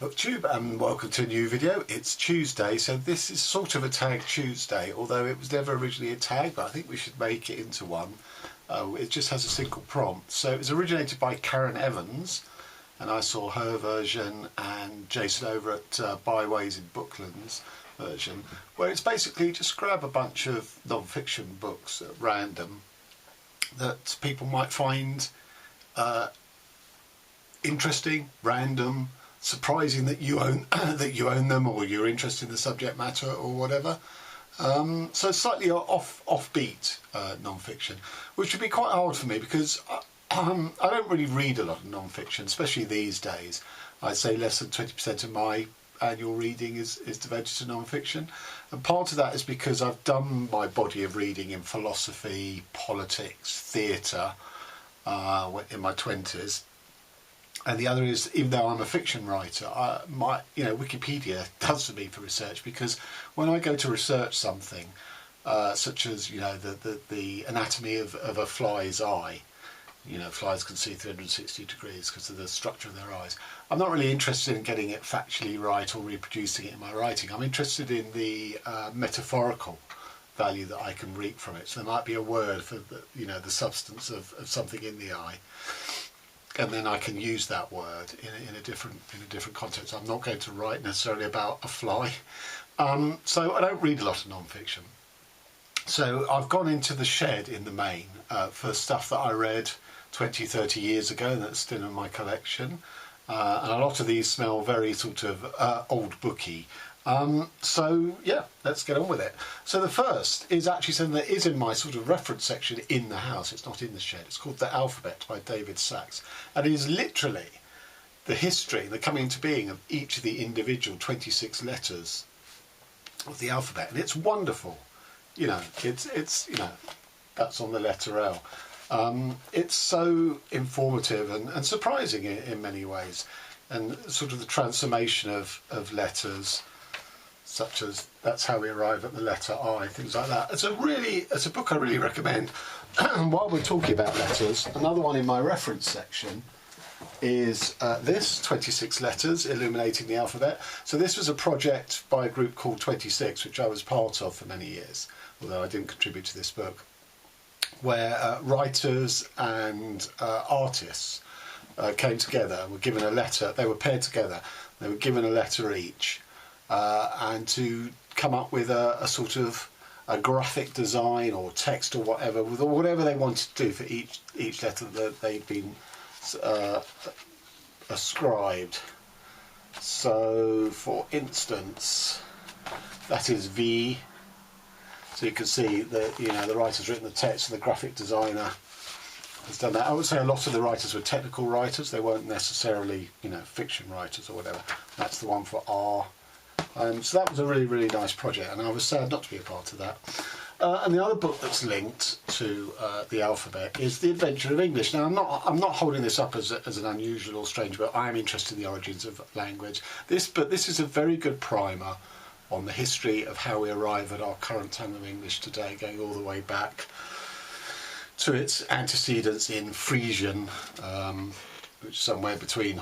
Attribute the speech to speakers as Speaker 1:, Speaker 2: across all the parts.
Speaker 1: BooktTube, and welcome to a new video. It's Tuesday, so this is sort of a Tag Tuesday, although it was never originally a tag, but I think we should make it into one. It just has a single prompt. So it was originated by Karen Evans, and I saw her version and Jason over at Byways in Bookland's version, where it's basically just grab a bunch of non-fiction books at random that people might find interesting, random, surprising that you own that you own them, or you're interested in the subject matter or whatever. So slightly offbeat non-fiction, which would be quite hard for me because I don't really read a lot of non-fiction, especially these days. I'd say less than 20% of my annual reading is devoted to non-fiction, and part of that is because I've done my body of reading in philosophy, politics, theatre in my 20s. And the other is, even though I'm a fiction writer, Wikipedia does for me for research, because when I go to research something, such as the anatomy of a fly's eye, flies can see 360 degrees because of the structure of their eyes. I'm not really interested in getting it factually right or reproducing it in my writing. I'm interested in the metaphorical value that I can reap from it. So there might be a word for the substance of something in the eye, and then I can use that word in a different context. I'm not going to write necessarily about a fly. So I don't read a lot of non-fiction. So I've gone into the shed in the main for stuff that I read 20, 30 years ago that's still in my collection. And a lot of these smell very sort of old booky. So yeah, let's get on with it. So the first is actually something that is in my sort of reference section in the house. It's not in the shed. It's called The Alphabet by David Sachs, and it is literally the history, the coming into being of each of the individual 26 letters of the alphabet, and it's wonderful. It's that's on the letter L. It's so informative and surprising in many ways, and sort of the transformation of letters, such as that's how we arrive at the letter I, things like that. It's a book I really recommend. While we're talking about letters, another one in my reference section is this, 26 Letters, Illuminating the Alphabet. So this was a project by a group called 26, which I was part of for many years, although I didn't contribute to this book, where writers and artists came together and were given a letter. They were paired together. They were given a letter each, and to come up with a sort of a graphic design or text or whatever, with whatever they wanted to do for each letter that they'd been ascribed. So, for instance, that is V. So you can see that the writer's written the text, and the graphic designer has done that. I would say a lot of the writers were technical writers. They weren't necessarily fiction writers or whatever. That's the one for R. So that was a really, really nice project, and I was sad not to be a part of that. And the other book that's linked to the alphabet is The Adventure of English. Now, I'm not holding this up as an unusual or strange book. I am interested in the origins of language. This is a very good primer on the history of how we arrive at our current tongue of English today, going all the way back to its antecedents in Frisian, which is somewhere between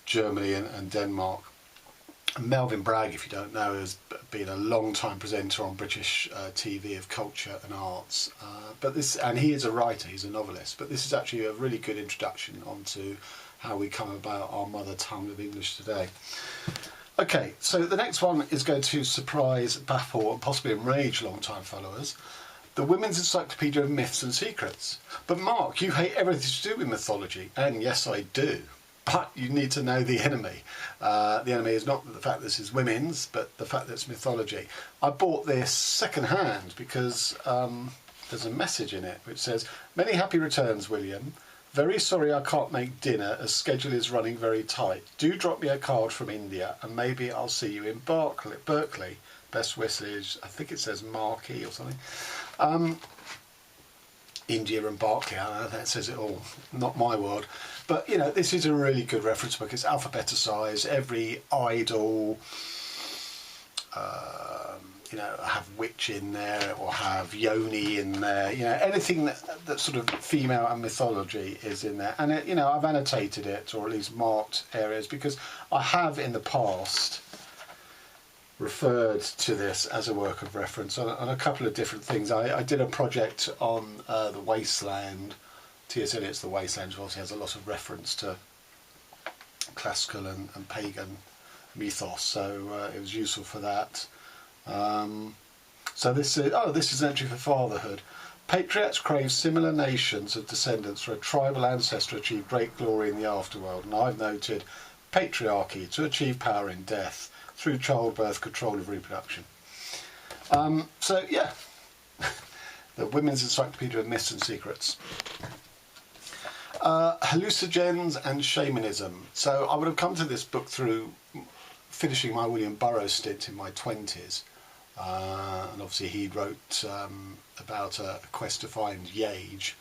Speaker 1: Germany and Denmark. Melvyn Bragg, if you don't know, has been a long-time presenter on British TV of culture and arts. And he is a writer, he's a novelist, but this is actually a really good introduction onto how we come about our mother tongue of English today. Okay, so the next one is going to surprise, baffle, and possibly enrage long-time followers. The Women's Encyclopedia of Myths and Secrets. But Mark, you hate everything to do with mythology, and yes, I do. But you need to know the enemy. The enemy is not the fact that this is women's, but the fact that it's mythology. I bought this second-hand because there's a message in it which says, "Many happy returns, William. Very sorry I can't make dinner as schedule is running very tight. Do drop me a card from India and maybe I'll see you in Berkeley. Best wishes." I think it says Marquee or something. India and Berkeley, I don't know, that says it all. Not my word. But, this is a really good reference book. It's alphabeticized. Every idle you know, have witch in there or have yoni in there. You know, anything that sort of female and mythology is in there. And, you know, I've annotated it, or at least marked areas, because I have in the past referred to this as a work of reference on a couple of different things. I did a project on The Wasteland. T.S. Eliot's The Wasteland also has a lot of reference to classical and pagan mythos, so it was useful for that. So this is an entry for fatherhood. Patriarchs crave similar nations of descendants for a tribal ancestor achieve great glory in the afterworld, and I've noted patriarchy to achieve power in death through childbirth, control of reproduction. So yeah, the Women's Encyclopedia of Myths and Secrets. Hallucinogens and shamanism. So I would have come to this book through finishing my William Burroughs stint in my 20s. And obviously he wrote about a quest to find yage,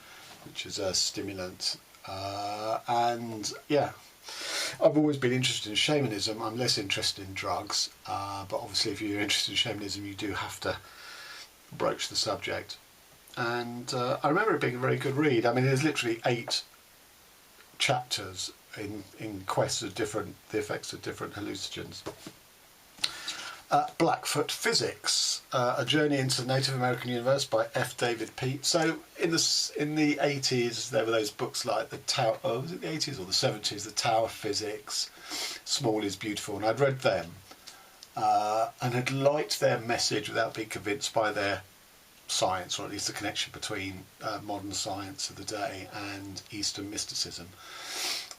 Speaker 1: which is a stimulant. And yeah, I've always been interested in shamanism. I'm less interested in drugs, but obviously if you're interested in shamanism, you do have to broach the subject. And I remember it being a very good read. I mean, there's literally 8 chapters in quests of the effects of different hallucinogens. Blackfoot Physics, a journey into the Native American universe by F. David Peat. So in the 80s, there were those books like the Tower. Oh, was it the 80s or the 70s? The Tower Physics, Small is Beautiful, and I'd read them and had liked their message without being convinced by their science, or at least the connection between modern science of the day and Eastern mysticism.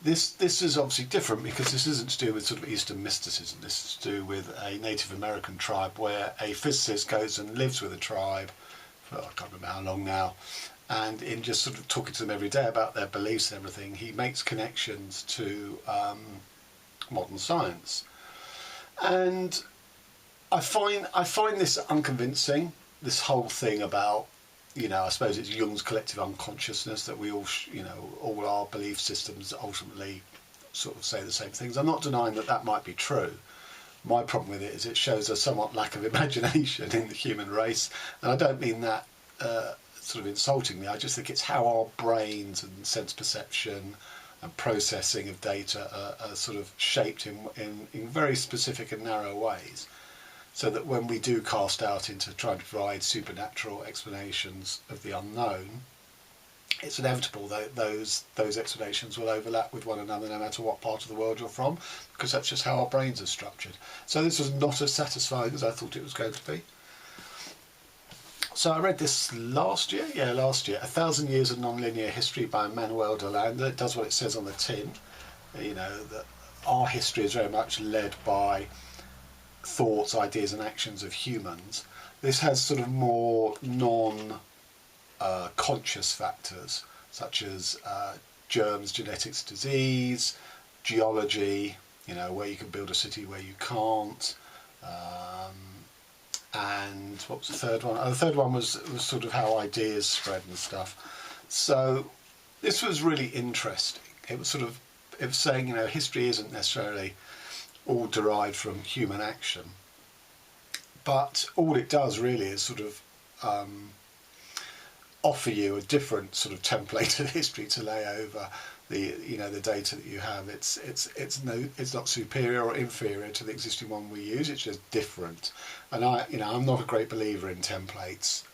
Speaker 1: This is obviously different because this isn't to do with sort of Eastern mysticism. This is to do with a Native American tribe where a physicist goes and lives with a tribe for, I can't remember how long now, and in just sort of talking to them every day about their beliefs and everything, he makes connections to modern science. And I find this unconvincing, this whole thing about, you know, I suppose it's Jung's collective unconsciousness that we all, you know, all our belief systems ultimately sort of say the same things. I'm not denying that that might be true. My problem with it is it shows a somewhat lack of imagination in the human race. And I don't mean that sort of insultingly. I just think it's how our brains and sense perception and processing of data are sort of shaped in very specific and narrow ways. So that when we do cast out into trying to provide supernatural explanations of the unknown, it's inevitable that those explanations will overlap with one another no matter what part of the world you're from, because that's just how our brains are structured. So this was not as satisfying as I thought it was going to be. So I read this last year, 1,000 Years of Nonlinear History by Manuel de Landa. It does what it says on the tin, you know, that our history is very much led by thoughts, ideas and actions of humans. This has sort of more non-conscious factors such as germs, genetics, disease, geology, you know, where you can build a city where you can't, and what was the third one? The third one was sort of how ideas spread and stuff. So this was really interesting. It was saying, you know, history isn't necessarily all derived from human action, but all it does really is sort of offer you a different sort of template of history to lay over the, you know, the data that you have. It's not superior or inferior to the existing one we use. It's just different. And I'm not a great believer in templates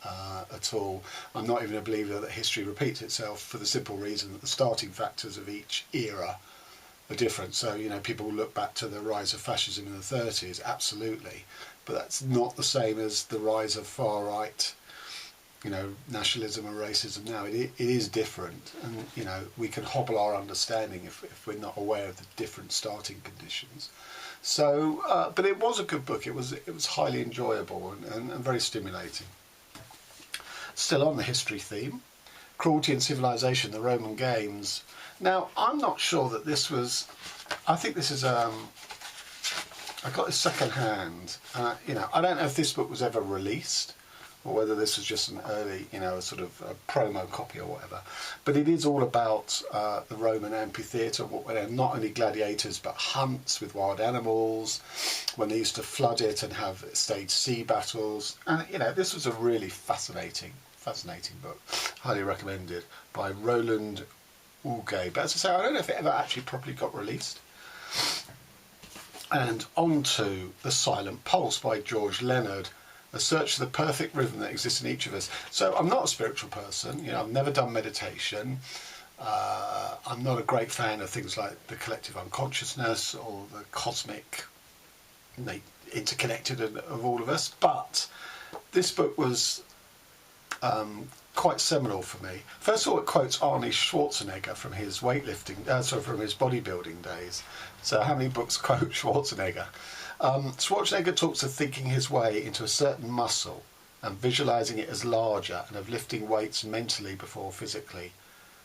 Speaker 1: at all. I'm not even a believer that history repeats itself, for the simple reason that the starting factors of each era are different. So, you know, people look back to the rise of fascism in the 30s, absolutely, but that's not the same as the rise of far-right, you know, nationalism and racism now. It is different, and, you know, we can hobble our understanding if we're not aware of the different starting conditions. So, but it was a good book. It was highly enjoyable and very stimulating. Still on the history theme, Cruelty and Civilization, the Roman Games. Now, I'm not sure that this was, I think this is, I got this second hand. You know, I don't know if this book was ever released or whether this was just an early, a sort of a promo copy or whatever. But it is all about the Roman amphitheatre, where not only gladiators but hunts with wild animals, when they used to flood it and have staged sea battles. And this was a really fascinating book, highly recommended, by Roland Uge. But as I say, I don't know if it ever actually properly got released. And on to The Silent Pulse by George Leonard, a search for the perfect rhythm that exists in each of us. So I'm not a spiritual person, I've never done meditation. I'm not a great fan of things like the collective unconsciousness or the cosmic interconnected of all of us. But this book was quite seminal for me. First of all, it quotes Arnold Schwarzenegger from his from his bodybuilding days. So how many books quote Schwarzenegger? Schwarzenegger talks of thinking his way into a certain muscle and visualising it as larger, and of lifting weights mentally before physically.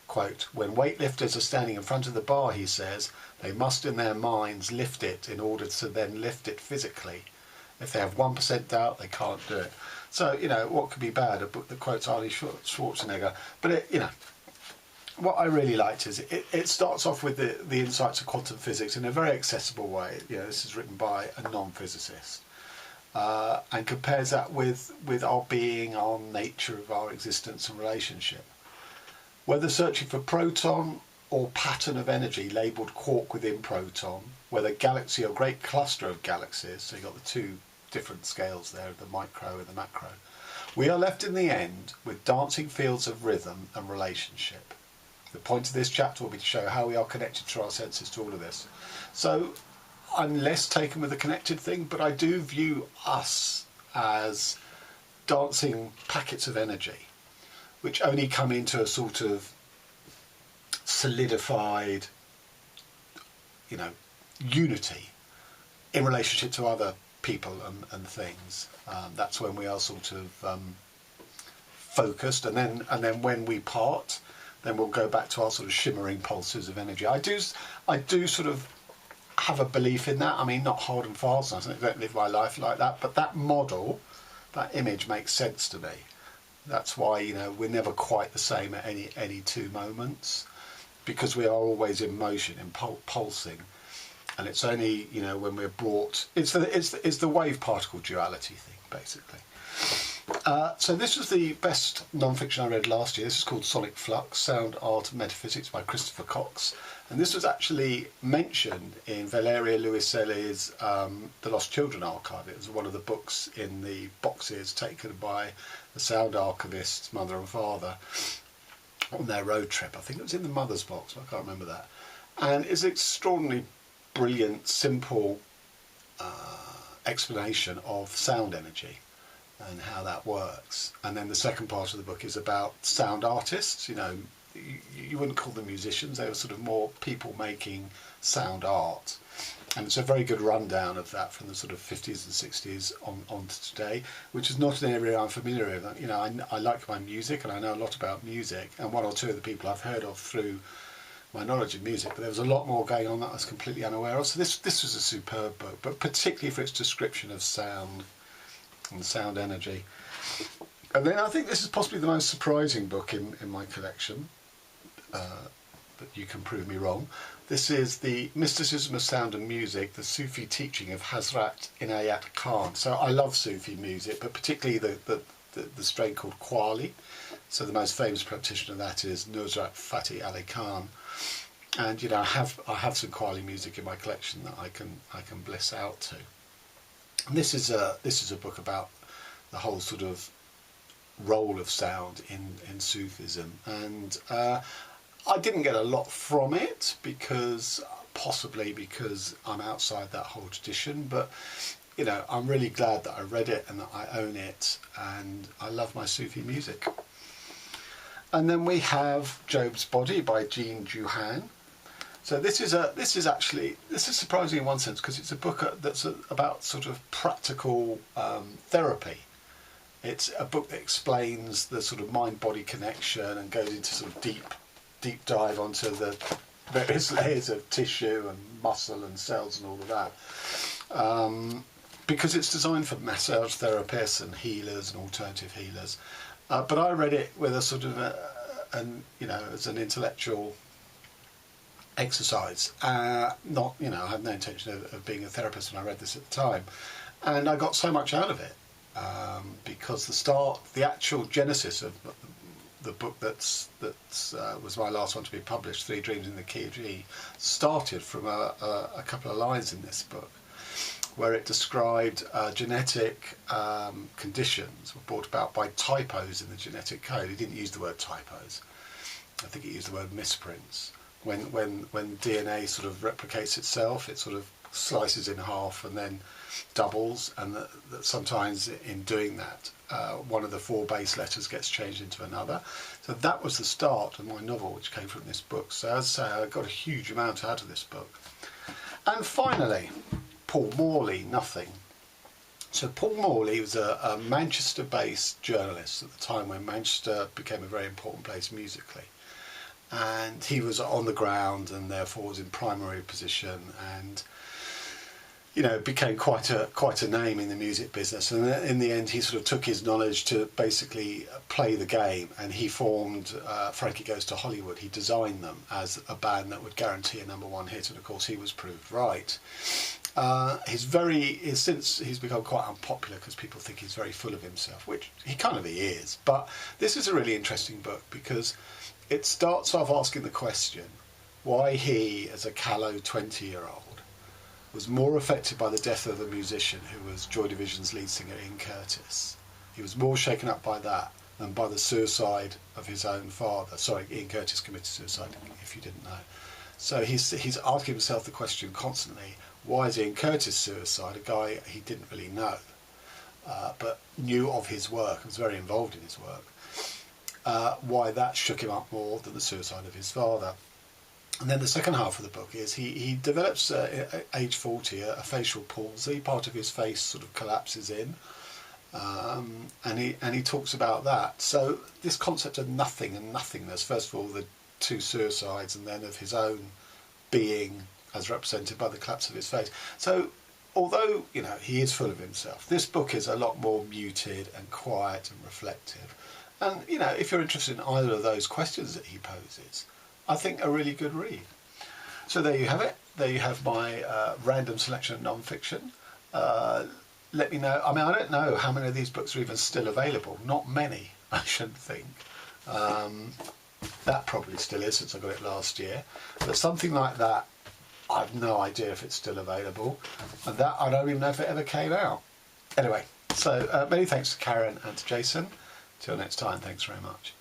Speaker 1: Quote, when weightlifters are standing in front of the bar, he says, they must in their minds lift it in order to then lift it physically. If they have 1% doubt, they can't do it. So, what could be bad? A book that quotes Arnold Schwarzenegger. But, what I really liked is it starts off with the insights of quantum physics in a very accessible way. This is written by a non-physicist. And compares that with our being, our nature of our existence and relationship. Whether searching for proton or pattern of energy labelled quark within proton, whether galaxy or great cluster of galaxies, so you've got the two different scales there, the micro and the macro, we are left in the end with dancing fields of rhythm and relationship. The point of this chapter will be to show how we are connected through our senses to all of this. So I'm less taken with the connected thing, but I do view us as dancing packets of energy, which only come into a sort of solidified, unity in relationship to other people and things. That's when we are sort of focused, and then when we part, then we'll go back to our sort of shimmering pulses of energy. I do sort of have a belief in that. I mean, not hard and fast. I don't live my life like that, but that model, that image makes sense to me. That's why we're never quite the same at any two moments, because we are always in motion, in pulsing. And it's only when we're brought, it's the wave particle duality thing, basically. So this was the best non-fiction I read last year. This is called Sonic Flux, Sound, Art and Metaphysics by Christopher Cox. And this was actually mentioned in Valeria Luiselli's The Lost Children archive. It was one of the books in the boxes taken by the sound archivist's mother and father on their road trip. I think it was in the mother's box, but I can't remember that. And it's an extraordinarily brilliant, simple explanation of sound energy and how that works. And then the second part of the book is about sound artists. You wouldn't call them musicians, they were sort of more people making sound art. And it's a very good rundown of that from the sort of 50s and 60s on to today, which is not an area I'm familiar with. I like my music and I know a lot about music, and one or two of the people I've heard of through my knowledge of music, but there was a lot more going on that I was completely unaware of. So this was a superb book, but particularly for its description of sound and sound energy. And then I think this is possibly the most surprising book in my collection, but you can prove me wrong. This is The Mysticism of Sound and Music, the Sufi teaching of Hazrat Inayat Khan. So I love Sufi music, but particularly the strain called Qawwali. So the most famous practitioner of that is Nusrat Fateh Ali Khan. And I have some Qawwali music in my collection that I can bliss out to. And this is a book about the whole sort of role of sound in Sufism, and I didn't get a lot from it possibly because I'm outside that whole tradition, but I'm really glad that I read it and that I own it, and I love my Sufi music. And then we have Job's Body by Jean Juhan. So this is surprising in one sense, because it's a book that's about sort of practical therapy. It's a book that explains the sort of mind-body connection and goes into sort of deep dive onto the various layers of tissue and muscle and cells and all of that. because it's designed for massage therapists and healers and alternative healers. But I read it with a sort of as an intellectual exercise. Not, I had no intention of being a therapist when I read this at the time, and I got so much out of it because the actual genesis of the book that was my last one to be published, Three Dreams in the Key of G, started from a couple of lines in this book, where it described genetic conditions were brought about by typos in the genetic code. He didn't use the word typos. I think he used the word misprints. When DNA sort of replicates itself, it sort of slices in half and then doubles, and that sometimes in doing that, one of the 4 base letters gets changed into another. So that was the start of my novel, which came from this book. So as I say, I got a huge amount out of this book. And finally, Paul Morley, Nothing. So Paul Morley was a Manchester-based journalist at the time when Manchester became a very important place musically. And he was on the ground and therefore was in primary position, and became quite a name in the music business. And in the end, he sort of took his knowledge to basically play the game, and he formed Frankie Goes to Hollywood. He designed them as a band that would guarantee a #1 hit, and of course he was proved right. Since he's become quite unpopular because people think he's very full of himself, which he is. But this is a really interesting book because it starts off asking the question why he, as a callow 20-year-old, was more affected by the death of the musician who was Joy Division's lead singer Ian Curtis. He was more shaken up by that than by the suicide of his own father. Sorry, Ian Curtis committed suicide, if you didn't know. So he's asking himself the question constantly, why is Ian Curtis' suicide, a guy he didn't really know, but knew of his work, was very involved in his work, why that shook him up more than the suicide of his father. And then the second half of the book is he develops, at age 40, a facial palsy. Part of his face sort of collapses in, and he talks about that. So this concept of nothing and nothingness, first of all the 2 suicides, and then of his own being as represented by the collapse of his face. So although he is full of himself, this book is a lot more muted and quiet and reflective. And if you're interested in either of those questions that he poses, I think a really good read. So there you have it. There you have my random selection of non-fiction. Let me know. I mean, I don't know how many of these books are even still available. Not many, I shouldn't think. That probably still is, since I got it last year. But something like that, I've no idea if it's still available. And that, I don't even know if it ever came out. Anyway, so many thanks to Karen and to Jason. Till next time, thanks very much.